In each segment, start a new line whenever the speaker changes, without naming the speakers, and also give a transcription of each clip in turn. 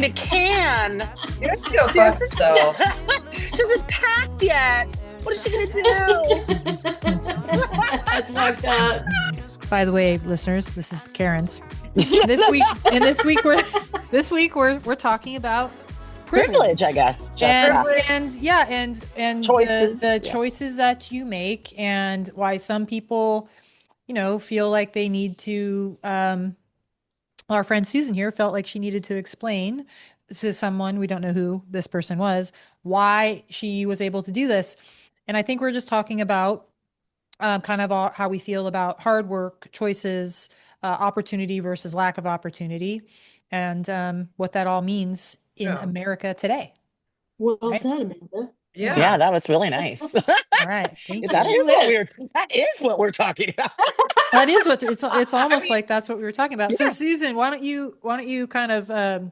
a can.
Let's go fuck yourself.
She hasn't packed yet. What is she gonna do?
That's fucked up.
By the way, listeners, this is Karen's. This week we're talking about
Privilege, I guess. Just
and
choices.
the choices that you make and why some people, feel like they need to. Our friend Susan here felt like she needed to explain to someone, we don't know who this person was, why she was able to do this. And I think we're just talking about kind of how we feel about hard work, choices, opportunity versus lack of opportunity, and what that all means in America today.
Well said, Amanda.
Yeah, that was really nice.
All right, thank you.
That is what we're talking about.
That is what it's almost like that's what we were talking about. Yeah. So Susan, why don't you kind of tell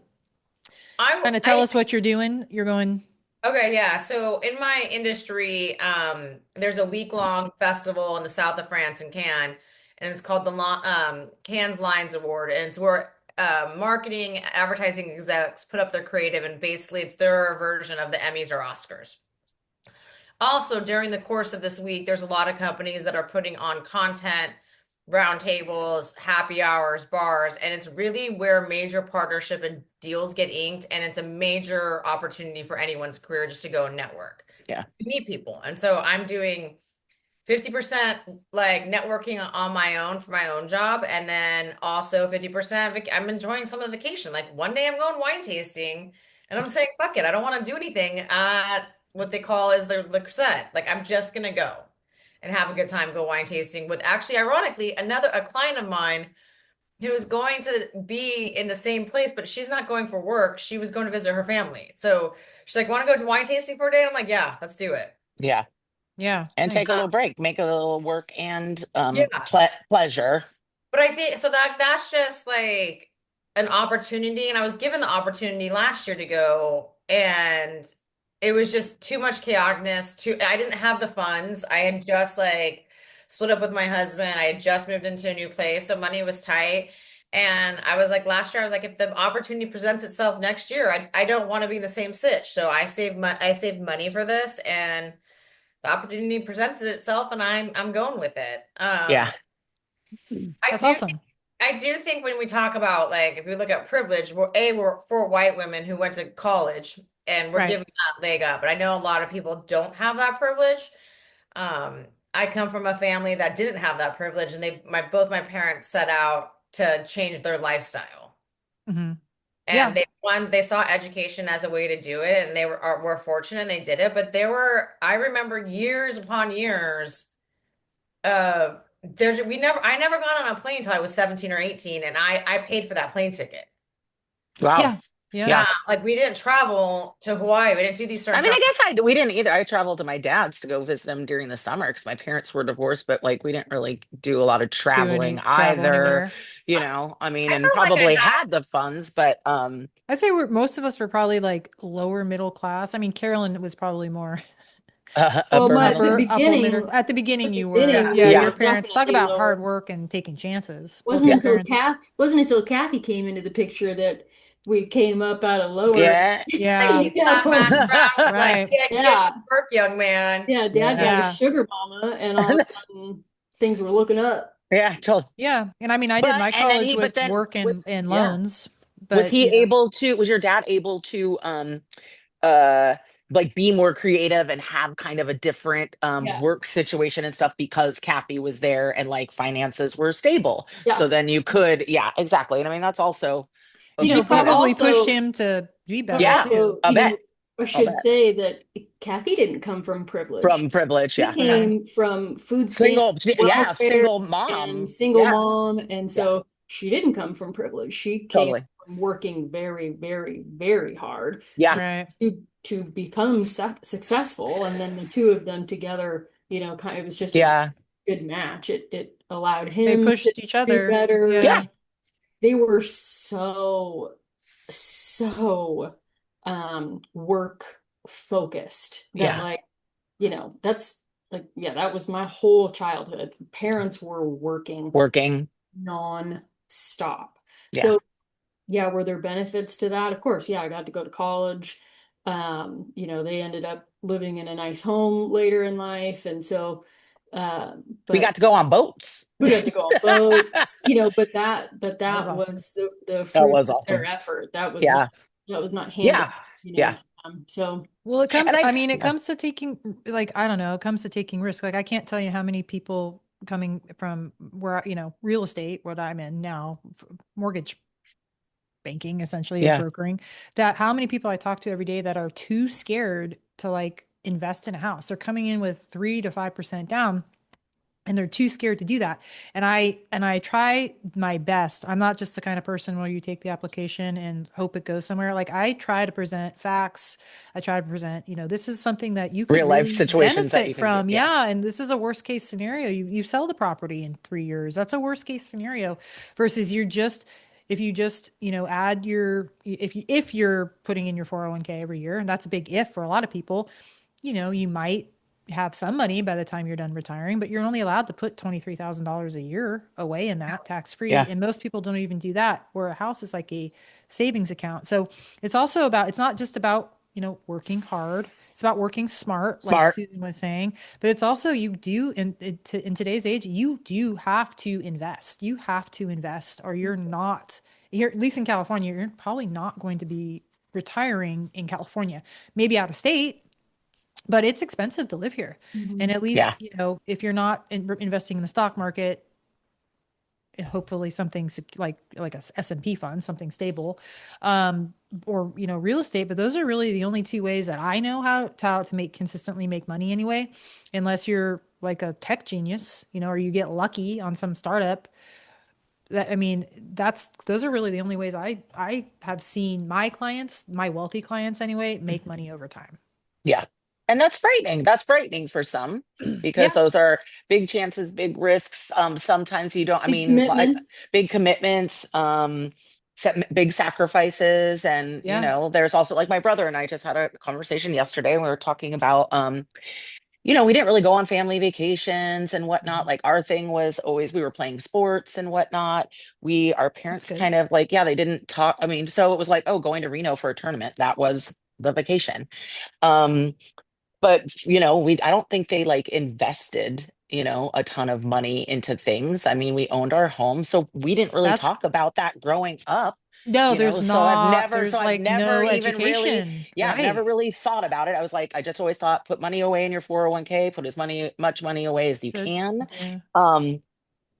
us what you're doing? You're going.
Okay, yeah. So in my industry, there's a week-long festival in the south of France in Cannes, and it's called the Cannes Lions Award, and it's where marketing, advertising execs put up their creative, and basically it's their version of the Emmys or Oscars. Also, during the course of this week, there's a lot of companies that are putting on content, roundtables, happy hours, bars, and it's really where major partnership and deals get inked, and it's a major opportunity for anyone's career just to go and network.
Yeah.
Meet people. And so I'm doing 50% like networking on my own for my own job, and then also 50% I'm enjoying some of the vacation. Like one day I'm going wine tasting, and I'm saying, fuck it, I don't want to do anything at what they call is the Crusade. Like I'm just gonna go and have a good time, go wine tasting with actually, ironically, a client of mine who's going to be in the same place, but she's not going for work. She was going to visit her family. So she's like, want to go to wine tasting for a day? And I'm like, yeah, let's do it.
Yeah.
Yeah.
And
nice.
take a little break, make a little work and pleasure.
But I think so that's just like an opportunity. And I was given the opportunity last year to go, and it was just too much chaoticness. I didn't have the funds. I had just like split up with my husband. I had just moved into a new place, so money was tight. And I was like, last year, I was like, if the opportunity presents itself next year, I don't want to be in the same sitch. So I saved money for this, and the opportunity presents itself, and I'm going with it.
Yeah,
that's awesome.
I do think when we talk about, like, if we look at privilege, we're for white women who went to college, and we're giving that leg up. But I know a lot of people don't have that privilege. I come from a family that didn't have that privilege, and both my parents set out to change their lifestyle.
Mm-hmm.
And they saw education as a way to do it, and they were fortunate and they did it. But I remember years upon years of I never got on a plane until I was 17 or 18, and I paid for that plane ticket.
Wow.
Yeah.
Like we didn't travel to Hawaii. We didn't do these certain.
I guess we didn't either. I traveled to my dad's to go visit him during the summer because my parents were divorced, but like we didn't really do a lot of traveling either. And probably had the funds, but
I'd say most of us were probably like lower middle class. I mean, Carolyn was probably more.
At the
beginning you were. Your parents talk about hard work and taking chances.
Wasn't until Kathy came into the picture that we came up out of lower.
Right.
Work, young man.
Yeah, Dad got a sugar mama, and all of a sudden things were looking up.
Yeah, totally.
Yeah, and I mean, I did my college with work and loans. But
was your dad able to like be more creative and have kind of a different work situation and stuff because Kathy was there and like finances were stable? So then you could, exactly. And I mean, that's also,
probably pushed him to be better.
Yeah,
I should say that Kathy didn't come from privilege. She came from food
single mom.
And so she didn't come from privilege. She came from working very, very, very hard to become successful. And then the two of them together, it was just a good match. It allowed him
they pushed each other
better. Yeah. They were so work focused that that's like, that was my whole childhood. Parents were working non-stop. So yeah, were there benefits to that? Of course, yeah, I got to go to college. They ended up living in a nice home later in life. And so,
We
but
got to go on boats.
we got to go on boats, but
That was
that
awesome.
was the
That
fruits
was
of their
awesome.
effort.
Yeah.
That was not handed,
Yeah.
to
Yeah.
them. So,
Well, it
And
comes,
I,
I mean, it
yeah.
comes to taking, like, I don't know, it comes to taking risk. Like, I can't tell you how many people coming from where, real estate, what I'm in now, mortgage banking, essentially, or
Yeah.
brokering, that how many people I talk to every day that are too scared to like invest in a house. They're coming in with 3 to 5% down, and they're too scared to do that. And I try my best. I'm not just the kind of person where you take the application and hope it goes somewhere. Like, I try to present facts. I try to present, this is something that you could
Real life
really
situations that
benefit
you can do.
from.
Yeah.
Yeah, and this is a worst case scenario. You sell the property in 3 years. That's a worst case scenario versus if you just, add your, if you're putting in your 401k every year, and that's a big if for a lot of people, you might have some money by the time you're done retiring, but you're only allowed to put $23,000 a year away in that tax free.
Yeah.
And most people don't even do that, where a house is like a savings account. So it's not just about, working hard. It's about working smart, like
Smart.
Susan was saying, but it's also, you do in today's age, you do have to invest. You have to invest, or you're not here, at least in California, you're probably not going to be retiring in California, maybe out of state, but it's expensive to live here. And
mhm.
at
Yeah.
least, if you're not investing in the stock market, hopefully something like a S&P fund, something stable, um, or, real estate. But those are really the only two ways that I know how to consistently make money anyway, unless you're like a tech genius, or you get lucky on some startup. That, I mean, those are really the only ways I have seen my clients, my wealthy clients anyway, make money over time.
Yeah. And that's frightening. That's frightening for some because
Yeah.
those are big chances, big risks. Sometimes you don't, I
Big
mean,
commitments.
big commitments, big sacrifices. And,
Yeah.
there's also like my brother and I just had a conversation yesterday. And we were talking about, we didn't really go on family vacations and whatnot.
Mhm.
Like our thing was always we were playing sports and whatnot. Our
That's
parents
good.
kind of like, yeah, they didn't talk. I mean, so it was like, oh, going to Reno for a tournament. That was the vacation. Um, but I don't think they like invested, a ton of money into things. I mean, we owned our home, so we didn't really
That's
talk about that growing up.
No, there's
So I've
not.
never,
There's like
so I've never
no
even really,
education,
yeah, I've never
right?
really thought about it. I was like, I just always thought, put money away in your 401k, put much money away as you
Good.
can.
Yeah.
Um,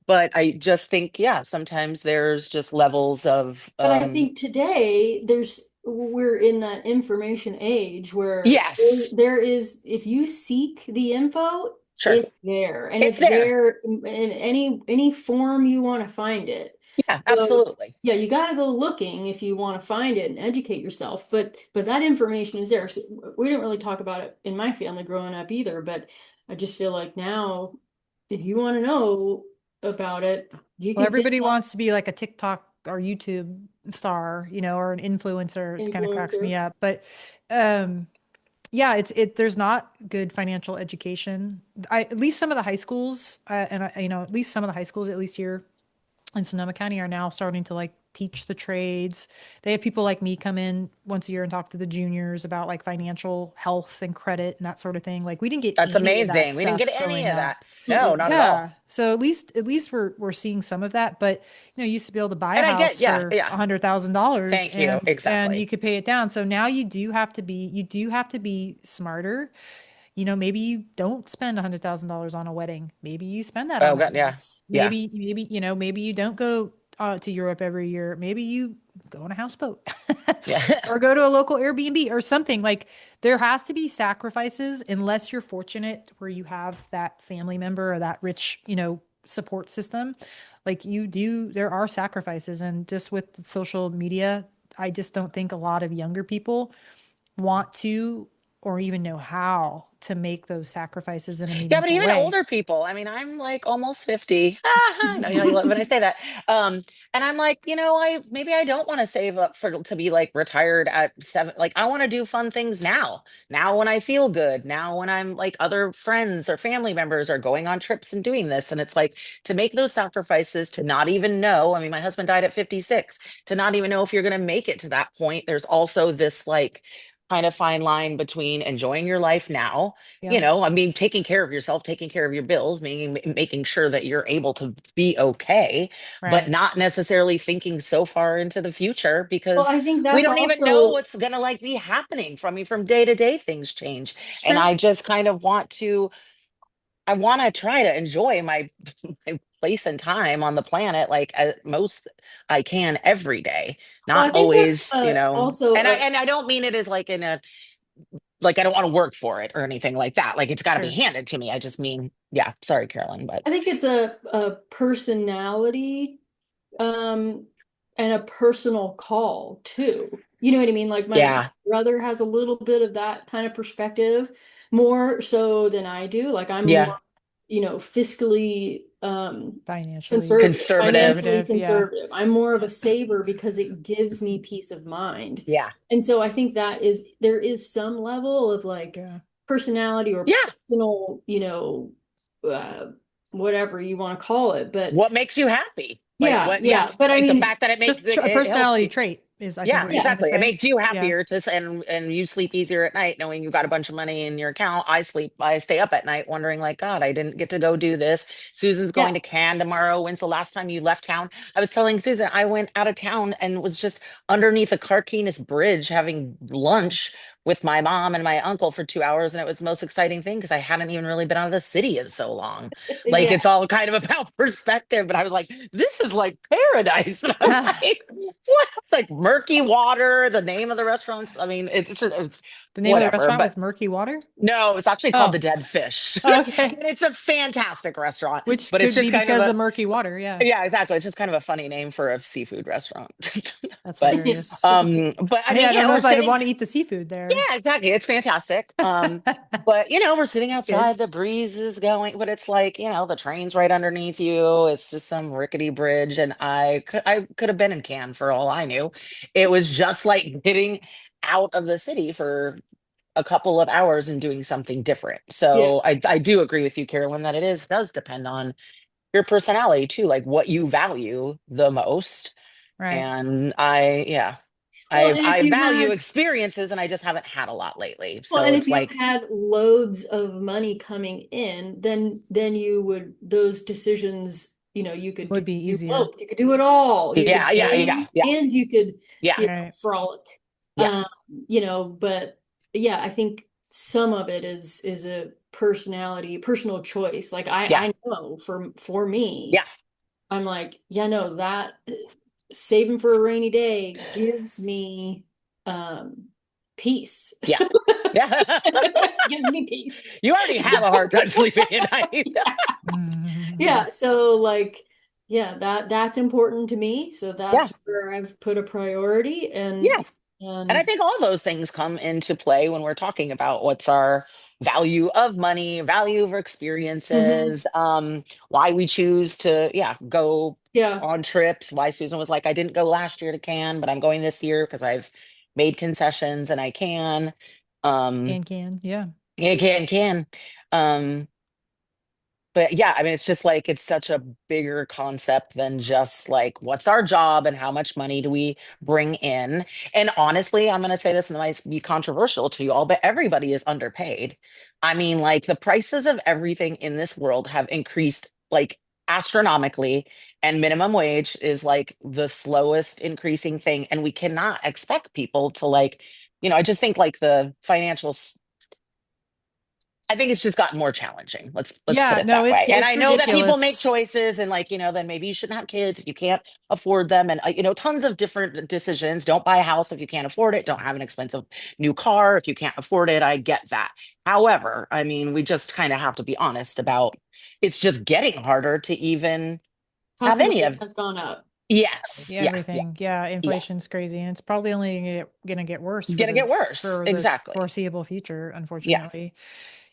but I just think, yeah, sometimes there's just levels of,
But I think today we're in that information age where
yes,
there is, if you seek the info,
sure,
it's there, and
it's
it's
there.
there in any form you want to find it.
Yeah,
So
absolutely.
yeah, you got to go looking if you want to find it and educate yourself. But that information is there. So we didn't really talk about it in my family growing up either. But I just feel like now, if you want to know about it, you
Well,
can pick
everybody
up
wants to be like a TikTok or YouTube star, or an influencer. It kind of cracks me
influencer.
up. But um yeah, there's not good financial education. At least some of the high schools, at least some of the high schools, at least here in Sonoma County, are now starting to like teach the trades. They have people like me come in once a year and talk to the juniors about like financial health and credit and that sort of thing. Like, we didn't get
That's
any of that
amazing. We didn't get
stuff
any
growing
of that.
up.
No, not at all.
Yeah. So at least we're seeing some of that. But you used to be able to buy a
And I get,
house
yeah,
for
yeah.
$100,000,
Thank you.
and you
Exactly.
could pay it down. So now you do have to be smarter. Maybe you don't spend $100,000 on a wedding. Maybe you spend that
Oh
on a
God, yeah,
house.
yeah,
Maybe you don't go to Europe every year. Maybe you go on a houseboat
yeah,
or go to a local Airbnb or something. Like, there has to be sacrifices unless you're fortunate where you have that family member or that rich, support system. Like, there are sacrifices. And just with social media, I just don't think a lot of younger people want to or even know how to make those sacrifices in a
Yeah, but
meaningful
even
way.
older people, I mean, I'm like almost 50. I know you when I say that. Um, and I'm like, I maybe I don't want to save up for to be like retired at seven. Like I want to do fun things now. Now when I feel good, now when I'm like other friends or family members are going on trips and doing this. And it's like to make those sacrifices to not even know. I mean, my husband died at 56, to not even know if you're gonna make it to that point. There's also this like kind of fine line between enjoying your life now,
Yeah,
I mean, taking care of yourself, taking care of your bills, making sure that you're able to be okay, but
right.
not necessarily thinking so far into the future
Well,
because
I think
we
that's
don't even know
also
what's gonna like be happening from you from day to day. Things change.
It's
And
true.
I just kind of I want to try to enjoy my, my place and time on the planet like at most I can every day.
well,
Not
I think that's
always,
also
and I don't mean it as like in a like I don't want to work for it or anything like that. Like it's got to be
Sure.
handed to me. I just mean, yeah, sorry, Carolyn, but
I think it's a personality um and a personal call too. You know what I mean? Like my
yeah,
brother has a little bit of that kind of perspective, more so than I do. Like I'm
yeah,
more, fiscally
Financially
conservative,
conservative.
financially
conservative. Yeah.
conservative. I'm more of a saver because it gives me peace of mind.
Yeah,
And so I think there is some level of like
Yeah.
personality or
yeah.
personal, uh, whatever you want to call it. But
What makes you happy? Like
yeah,
what? Yeah,
yeah. But I
like the
mean,
fact that it makes
Just a
it helps
personality
you.
trait is, I think,
Yeah,
what you're
yeah,
trying to
exactly. It
say.
makes you
Yeah.
happier and you sleep easier at night knowing you got a bunch of money in your account. I stay up at night wondering like, God, I didn't get to go do this. Susan's
yeah.
going to Cannes tomorrow. When's the last time you left town? I was telling Susan I went out of town and was just underneath a Carquinez bridge having lunch with my mom and my uncle for 2 hours, and it was the most exciting thing because I hadn't even really been out of the city in so long. Like
Yeah.
it's all kind of about perspective, but I was like, this is like paradise. And I was like, what? It's like murky water, the name of the restaurants. I mean, it's just
The name of the
whatever.
restaurant
But
was Murky Water.
no, it's actually called
Oh,
the Dead Fish.
okay.
And it's a fantastic restaurant,
Which
but it's
could be
just kind of
because
a
of murky water. Yeah.
yeah, exactly. It's just kind of a funny name for a seafood restaurant.
That's
but
hilarious.
but I
Hey,
mean,
I don't know
we're
if I'd
sitting.
want to eat the seafood there.
Yeah, exactly. It's fantastic. But we're sitting
It's good.
outside, the breeze is going, but it's like, the train's right underneath you. It's just some rickety bridge. And I could have been in Cannes for all I knew. It was just like getting out of the city for a couple of hours and doing something different.
Yeah.
So I do agree with you, Carolyn, that does depend on your personality too, like what you value the most.
Right.
And yeah.
Well,
I
and if
I
you
value
had
experiences and I just haven't had a lot lately.
Well,
So
and if
it's
you
like,
had loads of money coming in, then you would those decisions,
Would be
do
easier.
both. You could do it all. You could
yeah, yeah,
save
yeah, yeah,
and you could,
yeah,
Right.
frolic.
yeah,
Um, but yeah, I think some of it is a personality, personal choice. Like
yeah,
I know for me,
yeah,
I'm like, yeah, no, that saving for a rainy day gives me um peace.
yeah, yeah.
Gives me peace.
You already have a hard time sleeping at night.
Yeah, so like yeah, that's important to me. So
Yeah,
that's where I've put a priority
yeah. And I
and
think all those things come into play when we're talking about what's our value of money, value of
mhm,
experiences, why we choose to, yeah, go
yeah.
on trips. Why Susan was like, I didn't go last year to Cannes, but I'm going this year because I've made concessions and I can. Um,
Can. Yeah.
yeah, can. Um, but yeah, I mean, it's just like it's such a bigger concept than just like what's our job and how much money do we bring in. And honestly, I'm going to say this and it might be controversial to you all, but everybody is underpaid. I mean, like the prices of everything in this world have increased like astronomically, and minimum wage is like the slowest increasing thing. And we cannot expect people to like, I just think like the financial I think it's just gotten more challenging. Let's put
Yeah.
it
No,
that way. And I
it's
know that people make
ridiculous.
choices and like, then maybe you shouldn't have kids if you can't afford them and tons of different decisions. Don't buy a house if you can't afford it. Don't have an expensive new car if you can't afford it. I get that. However, I mean, we just kind of have to be honest about it's just getting harder to even have
Cost of
any
living
of
has gone up.
Yes. Yeah. Yeah.
Everything. Yeah,
Yeah.
inflation's crazy, and it's probably only gonna get worse
Gonna get worse.
for the
Exactly.
foreseeable future,
Yeah.
unfortunately.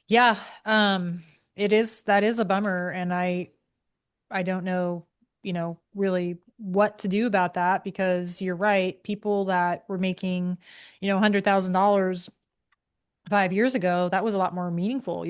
Yeah, it is that is a bummer, and I don't know, really what to do about that because you're right. People that were making, $100,000 5 years ago, that was a lot more meaningful.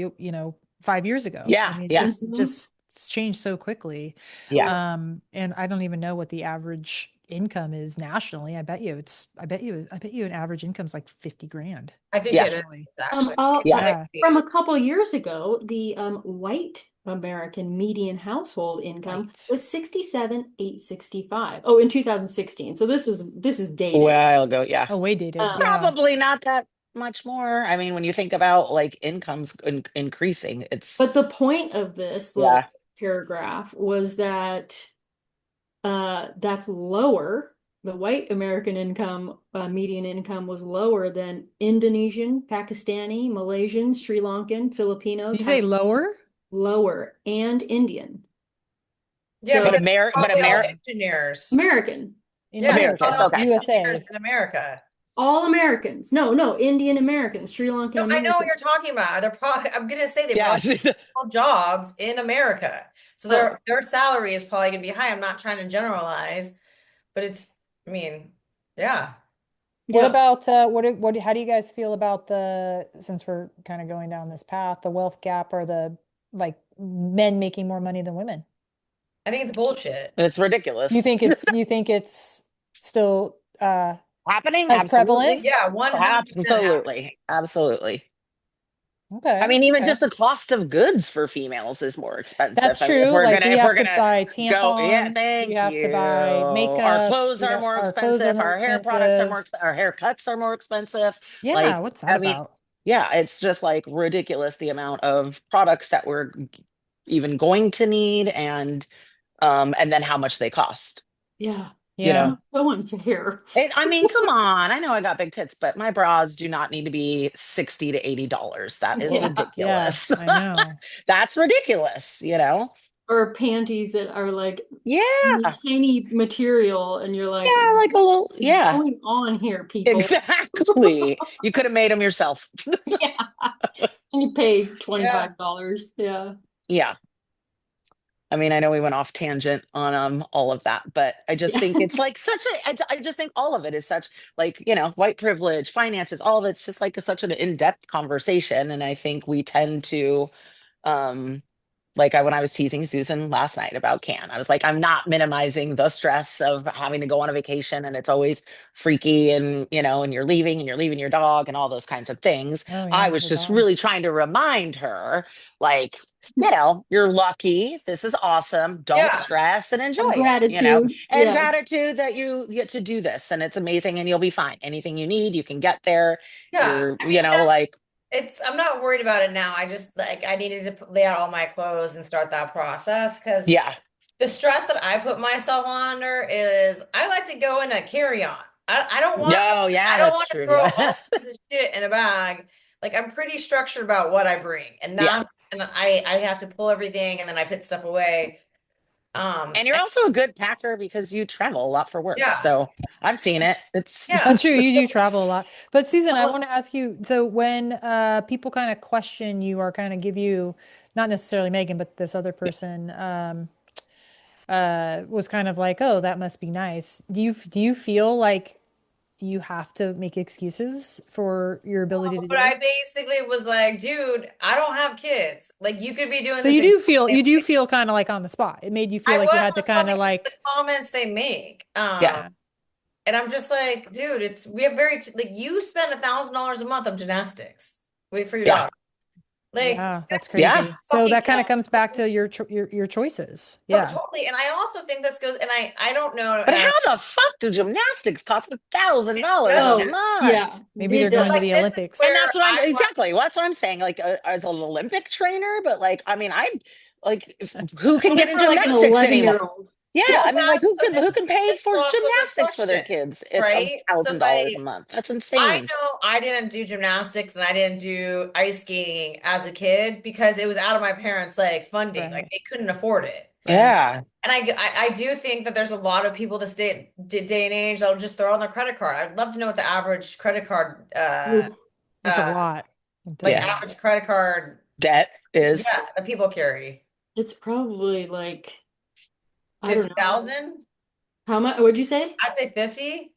5 years ago. I
Yeah.
mean,
Yeah.
Mhm.
it's changed so quickly.
Yeah.
And I don't even know what the average income is nationally. I bet you an average income is like 50 grand
I think
Yeah.
it is
nationally.
actually.
Yeah.
Like,
Yeah.
From a couple years ago, the white American median household income
Right.
was 67,865. Oh, in 2016. So this is
A
dated.
while ago. Yeah.
Oh, way
It's
dated.
Um,
Yeah.
probably not that much more. I mean, when you think about like incomes increasing, it's,
but the point of this little
yeah.
paragraph was that that's lower. The white American income, median income was lower than Indonesian, Pakistani, Malaysian, Sri Lankan, Filipino,
Did you say lower?
lower, and Indian.
yeah,
So
But
because it's probably all
Uh,
engineers.
American,
in
Yeah, it's probably
Americans.
all
America,
Okay.
engineers
USA.
in America.
all Americans. No, no, Indian Americans, Sri Lankan
No, I know what
Americans.
you're talking about. They're probably, I'm gonna say they
Yeah.
probably have jobs in America. So
Oh,
their salary is probably gonna be high. I'm not trying to generalize, but I mean, yeah.
What
yeah.
about how do you guys feel about since we're kind of going down this path, the wealth gap or the like men making more money than women?
I think it's bullshit.
It's ridiculous.
You think it's still
Happening?
as prevalent?
Absolutely.
Yeah, 100% happening.
Absolutely. Absolutely. I
Okay,
mean, even
okay.
just the cost of goods for females is more expensive.
That's
I mean,
true. Like we
if we're
have to
gonna
buy
go, yeah,
tampons, we
thank
have to
you.
buy
Our
makeup,
clothes are more
our clothes are
expensive.
more
Our hair products are more,
expensive.
our haircuts are more expensive.
Yeah,
Like,
what's that
I mean,
about?
yeah, it's just like ridiculous the amount of products that we're even going to need and then how much they cost,
Yeah.
you
Yeah.
know.
So unfair.
I mean, come on. I know I got big tits, but my bras do not need to be 60 to $80. That is
Yeah.
Yeah,
ridiculous.
I know.
That's ridiculous, you know?
Or panties that are like
Yeah.
tiny material, and you're like,
Yeah, like a
what
little,
is
yeah,
going on here, people?
exactly. You could have made them yourself.
Yeah. And you pay
Yeah.
$25. Yeah.
Yeah. I mean, I know we went off tangent on all of that, but I just
Yeah.
think it's like I just think all of it is such like, white privilege, finances, all of it's just like such an in-depth conversation. And I think we tend to um like when I was teasing Susan last night about Can, I was like, I'm not minimizing the stress of having to go on a vacation and it's always freaky and and you're leaving your dog and all those kinds of things.
Oh
I
yeah,
was
the
just
dog.
really trying to remind her, like, you're lucky. This is awesome. Don't
Yeah.
stress and enjoy
Of
it,
gratitude.
and
Yeah.
gratitude that you get to do this and it's amazing and you'll be fine. Anything you need, you can get there.
Yeah.
You're,
I mean,
like,
I'm not worried about it now. I just like I needed to lay out all my clothes and start that process because
yeah.
the stress that I put myself under is I like to go in a carry-on.
No,
I
yeah,
don't
that's
want to
true.
throw
Yeah.
all kinds of shit in a bag. Like I'm pretty structured about what I bring.
Yeah.
And I have to pull everything and then I put stuff away.
And you're
And
also a good packer because you travel a lot for work.
yeah.
So I've seen it. It's
Yeah.
That's true. You do travel a lot. But Susan, I
Well,
want to ask you, so when people kind of question you or kind of give you, not necessarily Megan, but this other person was kind of like, "Oh, that must be nice." Do you feel like you have to make excuses for your ability to
but
do
I
this?
basically was like, dude, I don't have kids. Like you could be doing
So
this exactly.
you do feel kind of like on the spot. It made you feel
I
like you
was
had
on
to
the spot
kind of
because of the
like,
comments they make.
yeah.
yeah,
And I'm just like, dude, we have like you spend $1,000 a month on gymnastics for your
Yeah.
daughter. Like
yeah, that's
that's pretty
Yeah.
crazy. So
fucking
that kind of comes back to your choices. Yeah.
totally. And I also think this goes, and I don't know,
But how the fuck do gymnastics cost $1,000 a
just
Oh,
month?
yeah.
Maybe they're
It
but
going to
does.
like
the
this is
And
where
Olympics.
that's what I'm
I want.
exactly. Well, that's what I'm saying. Like as an Olympic trainer, but like, I mean, like who can
Only
get in
for like an
gymnastics
11-year
anymore?
old.
Yeah,
Yeah.
I
Well,
mean, like
that's so
who can pay
this is
for
also the
gymnastics for their
question,
kids at a
right? So
thousand dollars a
like
month? That's
I
insane.
know I didn't do gymnastics and I didn't do ice skating as a kid because it was out of my parents' like funding. Like
Right.
they couldn't afford it.
Right.
Yeah.
And I do think that there's a lot of people this day and age that'll just throw on their credit card. I'd love to know what the average credit card
Ooh,
It's a
uh
lot. It's a
like
Yeah.
lot.
average credit card,
Debt is,
yeah, that people carry.
it's probably like, I don't know.
50,000?
How much would you say?
I'd say 50.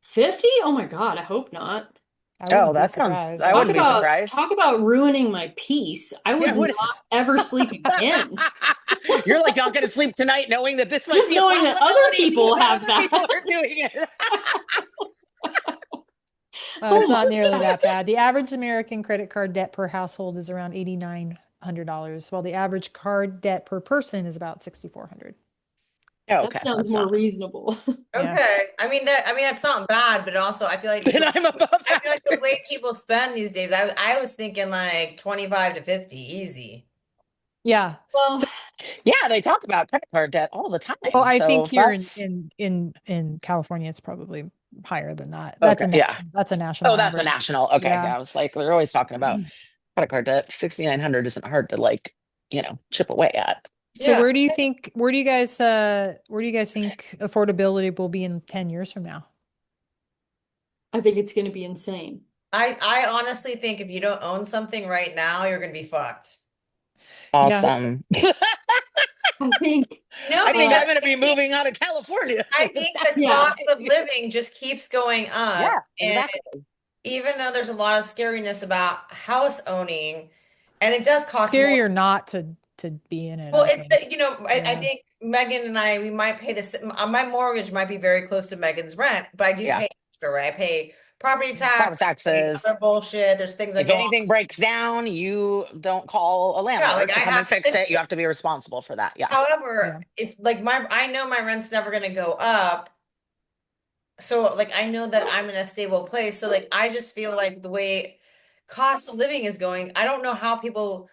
50? Oh my God, I hope not.
I
oh,
wouldn't be
that sounds,
surprised.
I
Talk
wouldn't be
about
surprised.
talk about ruining my peace. I
Yeah,
would
what?
not ever sleep again.
You're like not going to sleep tonight knowing that this might
Just
be a
knowing that other
possibility
people
that
have
other people
that.
are doing it.
It's
Oh
not
my
nearly
God.
that bad. The average American credit card debt per household is around $8,900, while the average card debt per person is about 6,400.
Oh,
That
okay,
sounds
that's
more
not.
reasonable.
Yeah.
Okay. I mean that's not bad, but also
Then I'm above
I feel like the way
average.
people spend these days, I was thinking like 25 to 50 easy.
Yeah.
Well,
So,
Yeah, they talk about credit card debt all the
well,
time.
I
So
think
if
here in
that's
in California, it's probably higher than that.
okay. Yeah.
That's a
Oh,
national
that's a
average.
national. Okay.
Yeah.
Yeah. I was like, we're always talking about credit card debt. 6,900 isn't hard to like, chip away at.
So
Yeah.
where do you guys think affordability will be in 10 years from now?
I think it's going to be insane.
I honestly think if you don't own something right now, you're gonna be fucked.
Yeah.
Awesome.
I think,
No,
I think
because
I'm going to be moving out of California. So
I
this
think the
sounds
yeah,
cost of
great.
living just keeps going
Yeah,
up. And
exactly.
even though there's a lot of scariness about house owning, and it does cost more.
Scary or not to be in it,
Well,
I
it's
think.
the, I
Yeah.
think Megan and I, we might pay this. My mortgage might be very close to Megan's rent, but I do
Yeah.
pay extra, right? I pay property
Property
tax, I pay
taxes.
other bullshit. There's things that
If
go on.
anything breaks down, you don't call a
Yeah, like
landlord
I
to come
have
and
to
fix
fix
it. You
it.
have to be responsible for that. Yeah.
However,
Yeah.
if like I know my rent's never gonna go up. So like I know that I'm in a stable place. So like I just feel like the way cost of living is going, I don't know how people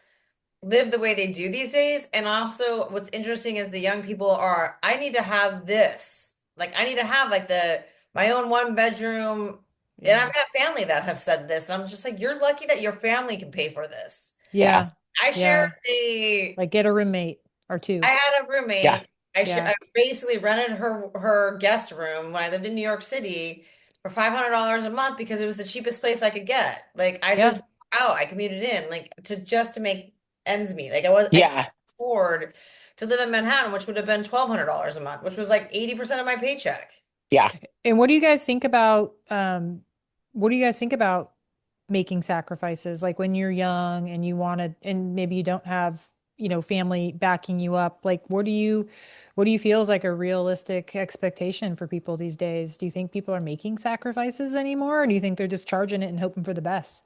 live the way they do these days. And also what's interesting is the young people are, I need to have this. Like I need to have like the my own one bedroom. And
Yeah.
I've got family that have said this. And I'm just like, you're lucky that your family can pay for this.
Yeah.
Yeah.
I shared
Yeah.
a
Like get a roommate or
I
two.
had a
Yeah.
roommate.
Yeah.
I basically rented her guest room when I lived in New York City for $500 a month because it was the cheapest place I could get. Like I lived
Yeah.
out, I commuted in, like to make ends meet. Like I couldn't
Yeah.
afford to live in Manhattan, which would have been $1,200 a month, which was like 80% of my paycheck.
Yeah.
And what do you guys think about making sacrifices? Like when you're young and you want to, and maybe you don't have, family backing you up. Like what do you feel is like a realistic expectation for people these days? Do you think people are making sacrifices anymore? Or do you think they're just charging it and hoping for the best?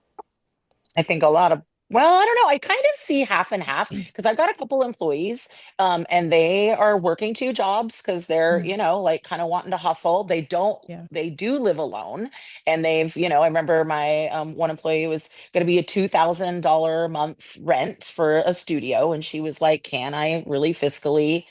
I think a lot of, well, I don't know. I kind of see half and half because I've got a couple employees, and they are working two jobs because they're,
Mm,
like kind of wanting to hustle.
yeah.
They do live alone, and they've, I remember my one employee was going to be a $2,000 a month rent for a studio, and she was like, "Can I really fiscally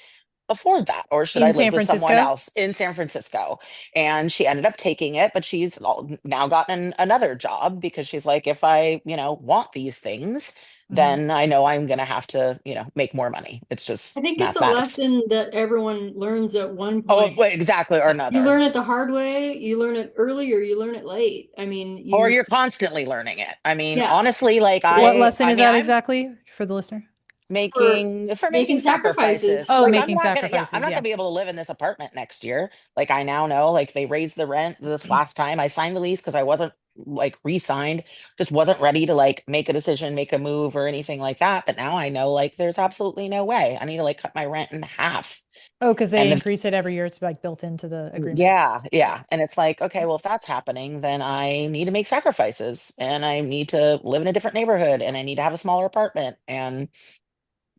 afford that, or should I
In
live
San
with someone
Francisco?
else in San Francisco?" And she ended up taking it, but she's now gotten another job because she's like, if I, want these things,
Mhm.
then I know I'm going to have to, make more money. It's
I
just
think it's a
mathematics.
lesson that everyone learns at one
Oh,
point.
wait, exactly, or
You
another.
learn it the hard way, you learn it early, or you learn it late. I mean,
Or
you,
you're constantly learning it. I mean,
yeah,
honestly, like
What
I,
lesson
I
is
mean,
that
I'm
exactly for the listener?
for
making
making
sacrifices.
sacrifices.
Oh,
Like
Like,
I'm
making
not gonna, yeah, I'm
sacrifices.
not gonna
Yeah.
be able to live in this apartment next year. Like I now know, like they raised the rent this last time I signed the lease because I wasn't like re-signed, just wasn't ready to like make a decision, make a move or anything like that. But now I know like there's absolutely no way. I need to like cut my rent in half.
Oh, because they
And if
increase it every year. It's like built into the agreement.
yeah, yeah. And it's like, okay, well, if that's happening, then I need to make sacrifices and I need to live in a different neighborhood and I need to have a smaller apartment and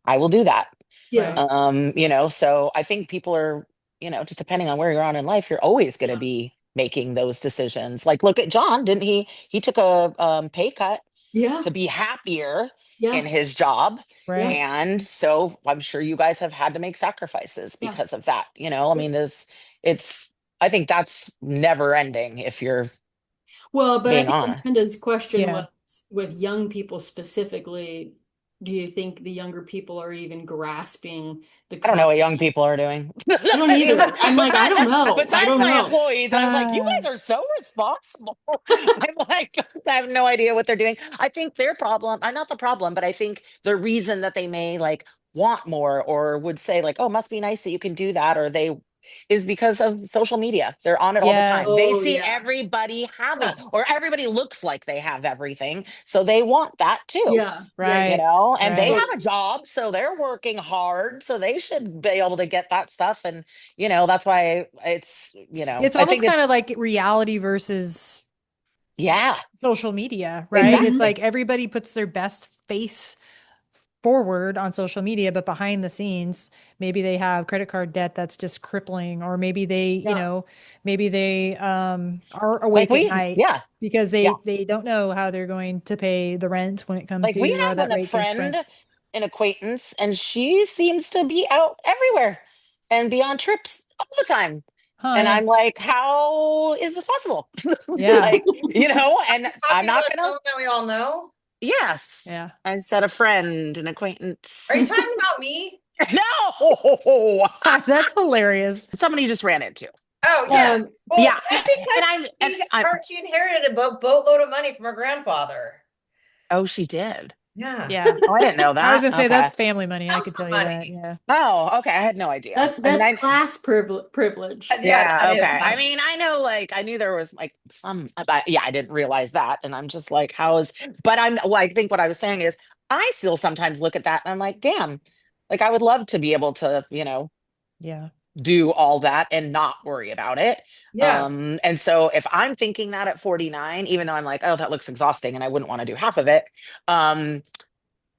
I will do that.
yeah,
Right.
So I think people are, just depending on where you're on in life, you're always going to
yeah,
be making those decisions. Like, look at John, didn't he? He took a pay cut
yeah,
to be happier in
yeah,
his job.
yeah,
Right.
And so I'm sure you guys have had to make sacrifices
yeah.
because of that. I mean, it's, I think that's never ending if you're
Well, but I
being
think
on.
Amanda's question was
Yeah.
with young people specifically. do you think the younger people are even grasping the
I don't know what
concept?
young people are doing.
I don't either. I'm like, I don't know. I
Besides
don't
my
know.
employees, and I was like, you guys are so responsible. I'm like, I have no idea what they're doing. I think their problem, I'm not the problem, but I think the reason that they may like want more or would say like, oh, must be nice that you can do that, or they is because of social media. They're on it all the time. They
Oh
Yes.
see
yeah.
everybody
Yeah.
having, or everybody looks like they have everything. So they want that too,
Yeah. Yeah.
you
Yeah.
Right.
know, and they
Right.
have a job, so they're working hard, so they should be able to get that stuff. And, that's why it's,
It's
I
almost
think
kind of
it's,
like reality versus
yeah,
social media, right? It's
Mhm.
exactly.
like everybody puts their best face forward on social media, but behind the scenes, maybe they have credit card debt that's just crippling, or maybe they,
Yeah.
maybe they are
Like
awake at night
yeah,
because
yeah.
they don't know how they're going to pay the rent when it comes
Like we
due or
have
that
a
rate gets
friend,
rent.
an acquaintance, and she seems to be out everywhere and be on trips all the time.
Huh,
And
yeah.
I'm like, how is this possible?
Yeah.
Like, and
Are you
I'm
talking
not
about
gonna,
someone that we all know?
yes.
Yeah.
I said a friend, an
Are you
acquaintance.
talking about me?
No,
That's hilarious.
somebody you just ran into.
Oh yeah.
Um,
Well,
Yeah,
that's
and
because
I'm.
she inherited a boatload of money from her grandfather.
Oh, she did.
Yeah.
Yeah.
Oh, I didn't know
I was
that.
gonna say
Okay.
that's family money. I
House
could tell you that.
money.
Yeah.
Oh, okay. I had no idea. I mean,
that's class privilege.
Yeah, that
yeah,
is
okay. I
class.
mean, I know, like, I knew there was like some, but yeah, I didn't realize that. And I'm just like, but well, I think what I was saying is, I still sometimes look at that and I'm like, damn, like, I would love to be able to,
Yeah.
do all that and not worry about it.
Yeah.
And so if I'm thinking that at 49, even though I'm like, oh, that looks exhausting and I wouldn't want to do half of it, um,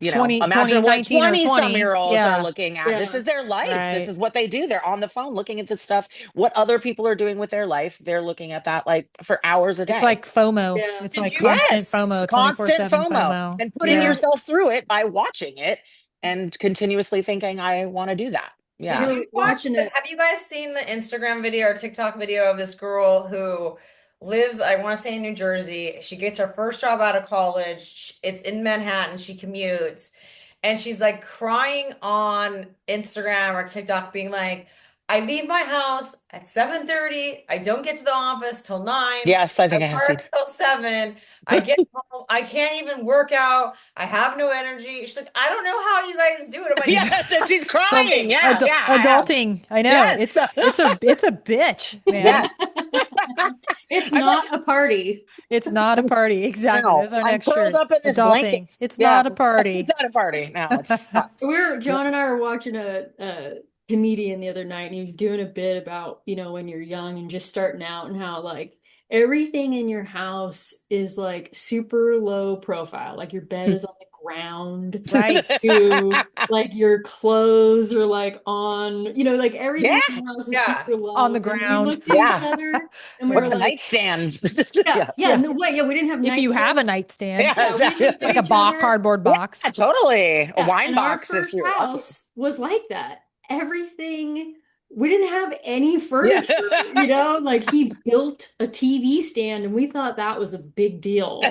20,
imagine what
19 or
20 some
20.
year olds are
Yeah.
looking at. This
Yeah.
is their life. This
Right.
is what they do. They're on the phone looking at this stuff. What other people are doing with their life, they're looking at that like for hours a
It's
day.
like FOMO.
Yeah.
It's
Did
like
you
constant
Yes,
FOMO,
constant
24/7
FOMO
FOMO.
and putting
Yeah.
Yeah.
yourself through it by watching it and continuously thinking, I want to do that.
did
Yeah.
you watch
Watching
the
it.
have you guys seen the Instagram video or TikTok video of this girl who lives, I want to say in New Jersey. She gets her first job out of college. It's in Manhattan. She commutes. And she's like crying on Instagram or TikTok, being like, I leave my house at 7:30. I don't get to the office till 9.
Yes, I
I
think I have seen.
work till 7. I get home. I can't even work out. I have no energy. She's like, I don't know how you guys do it. I'm like,
Yes, and she's
So
crying. Yeah, yeah, I have.
adulting. I know.
Yes.
It's a bitch,
Yeah.
man.
It's
I'm like,
not a party.
It's not a party. Exactly.
no,
There's our
I'm
next
curled
shirt.
up in this blanket.
Adulting. It's
Yeah,
not a
it's
party.
not a party. No, it sucks.
John and I were watching a comedian the other night, and he was doing a bit about, when you're young and just starting out, and how like everything in your house is like super low profile. Like your bed is on the ground.
Right.
You like your clothes are like on, like
Yeah,
everything in the house is
yeah.
super
On
low.
the
And we
ground.
looked at each
yeah.
other and we were
What's a
Yeah.
like,
nightstand?
yeah,
Yeah,
yeah,
Yeah.
no way, yeah, we didn't have
If you have a
nightstands.
nightstand,
yeah,
Yeah, we
exactly.
looked at
like a
each
box,
other.
cardboard
Yeah,
box.
totally. A
Yeah,
wine
and our
box if
first
you're lucky.
house was like that. Everything, we didn't have any
Yeah.
furniture, like he built a TV stand and we thought that was a big deal.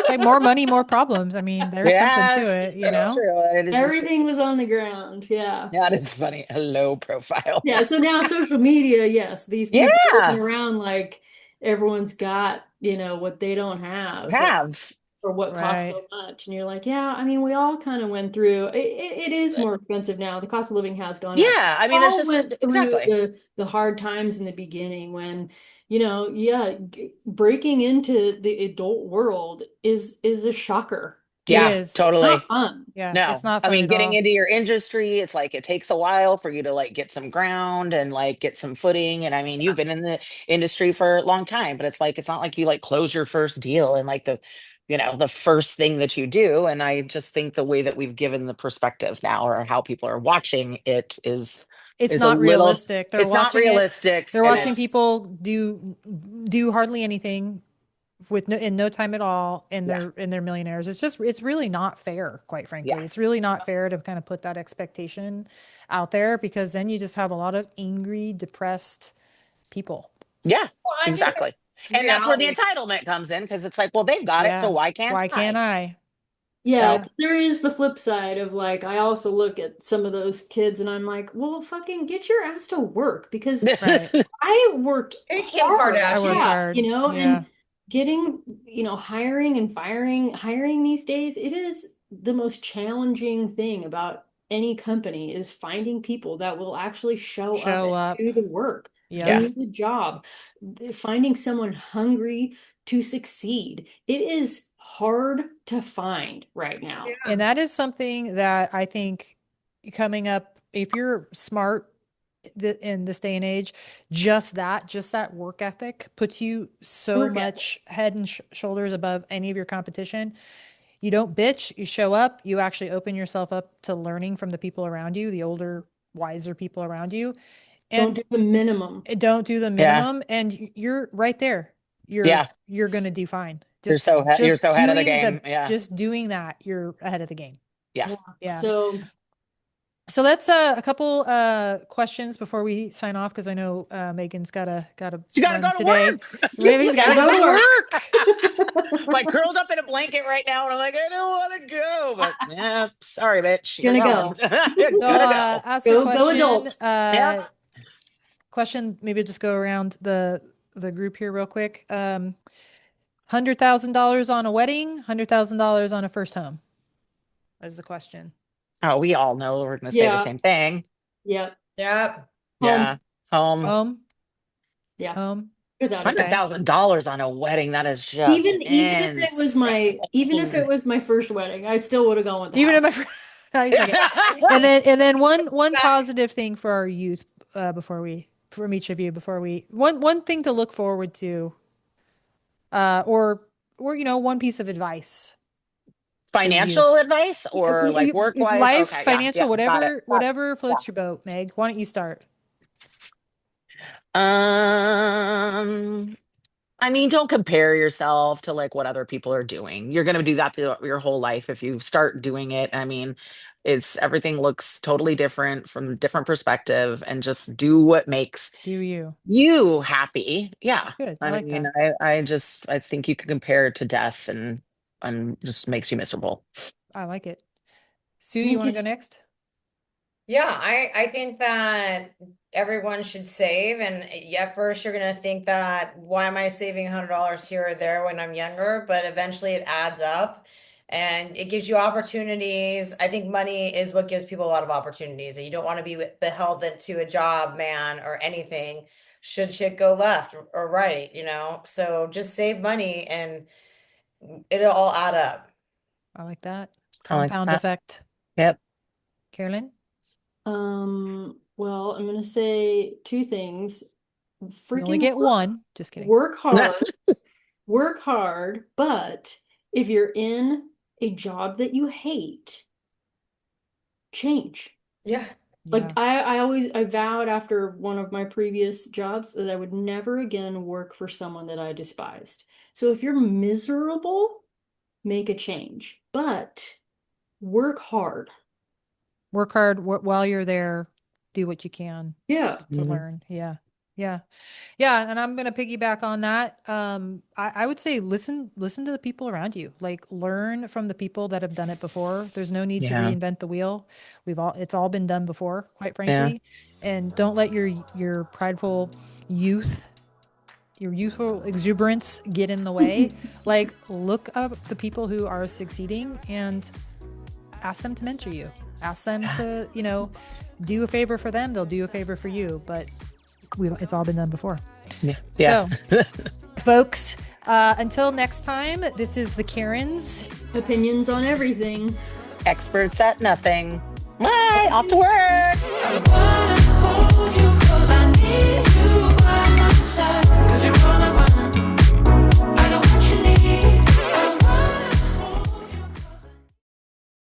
Like more money, more problems. I mean, there's something to it,
Yes,
you
it's
know?
true. It is true.
Everything was on the ground. Yeah.
Yeah, it is funny. A low profile.
Yeah. So now social media, yes, these people looking
Yeah,
around like everyone's got, what they don't have.
have.
For what costs
Right.
so much. And you're like, yeah, I mean, we all kind of went through it is more expensive now. The cost of living has gone up.
Yeah, I mean, there's
All
just
went through
exactly.
the hard times in the beginning when, yeah, breaking into the adult world is a shocker.
It
Yeah,
is.
Not
totally.
fun.
Yeah, it's
No,
not
I
fun
mean,
at
getting
all.
into your industry, it's like it takes a while for you to like get some ground and like get some footing. And I mean, you've been in the industry for a long time, but it's like it's not like you like close your first deal and like the first thing that you do. And I just think the way that we've given the perspective now or how people are watching it
It's
is a
not
little,
realistic. They're
it's not
watching it.
realistic
They're
and
watching
it's
people do hardly anything with in no time at all, and
yeah,
they're millionaires. It's really not fair, quite
yeah,
frankly. It's really not fair to kind of put that expectation out there because then you just have a lot of angry, depressed people.
yeah,
Well, I think
exactly. And that's where the
reality.
entitlement comes in because it's like, well, they've got it, so
Yeah.
why can't
Why
I?
can't I?
Yeah,
So
there is the flip side of like, I also look at some of those kids and I'm like, well, fucking get your ass to work because
Right.
I worked
Hey, Kim
hard.
I worked
Kardashian.
Yeah,
hard. Yeah.
and getting, hiring and hiring these days, it is the most challenging thing about any company is finding people that will actually show up
Show
and
up.
do the work,
Yep.
yeah.
do the job, finding someone hungry to succeed. It is hard to find right now.
And that is something that I think coming up, if you're smart in this day and age, just that work ethic puts you so
Work ethic.
much head and shoulders above any of your competition. You don't bitch, you show up, you actually open yourself up to learning from the people around you, the older, wiser people around you,
Don't
and
do the minimum.
don't do the
Yeah.
minimum, and you're right there.
Yeah.
You're going to do fine.
You're
Just
so ahead of the
doing
game. Yeah.
just doing that, you're ahead of the game.
Yeah.
Yeah.
Yeah.
So
So that's a couple questions before we sign off because I know Megan's gotta
You gotta
run
go to
today.
work.
Megan's gotta go to work.
Like curled up in a blanket right now, and I'm like, I don't want to go, but yeah, sorry, bitch, you're
gonna
going.
go.
You're
So
gonna go.
ask a
Go
question.
adult.
Yeah.
Question. Maybe just go around the group here real quick. $100,000 on a wedding. $100,000 on a first home. Is the question.
Oh, we all know we're gonna say the
Yeah.
same thing.
Yeah.
Yep.
Home.
Yeah. Home.
Home.
Yeah.
Home.
Without a
Hundred
doubt.
Okay.
thousand dollars on a wedding. That is just
Even if it
insane.
was my first wedding, I still would have gone with the
Even in my
house.
no, you're second. And then one positive thing for our youth before we from each of you before we one thing to look forward to or one piece of advice to the
Financial
youth.
advice or like work
If
wise?
life,
Okay, yeah, yeah,
financial,
got it.
whatever
Yeah.
floats your boat, Meg. Why don't you start?
I mean, don't compare yourself to like what other people are doing. You're going to do that through your whole life if you start doing it. I mean, it's everything looks totally different from a different perspective and just do what makes
Do you?
you happy. Yeah.
That's good. I
I
like
mean,
that.
I think you can compare it to death and just makes you miserable.
I like it. Sue,
I
you
think
want to
if
go next?
Yeah, I think that everyone should save. And at first, you're going to think that why am I saving $100 here or there when I'm younger? But eventually, it adds up and it gives you opportunities. I think money is what gives people a lot of opportunities. And you don't want to be beholden to a job, man, or anything. Should shit go left or right, So just save money and it'll all add up.
I like that.
I like
Compound
that.
effect.
Yep.
Carolyn?
well, I'm gonna say two things.
You only
Freaking
get one. Just kidding.
work hard, but if you're in a job that you hate, change.
Yeah.
Like
Yeah.
I vowed after one of my previous jobs that I would never again work for someone that I despised. So if you're miserable, make a change, but work hard.
Work hard while you're there. Do what you can
Yeah.
to learn. Yeah. Yeah. Yeah. And I'm going to piggyback on that. I would say listen to the people around you. Like learn from the people that have done it before. There's no need to
Yeah.
reinvent the wheel. It's all been done before, quite
Yeah.
frankly. And don't let your prideful youth, your youthful exuberance get in the way. Like look up the people who are succeeding and ask them to mentor you. Ask them to, do a favor for them. They'll do a favor for you. But it's all been done before.
Yeah.
So, folks, until next time, this is the Karens.
Opinions on everything.
Experts at nothing. Bye. Off to work.
I wanna hold you 'cause I need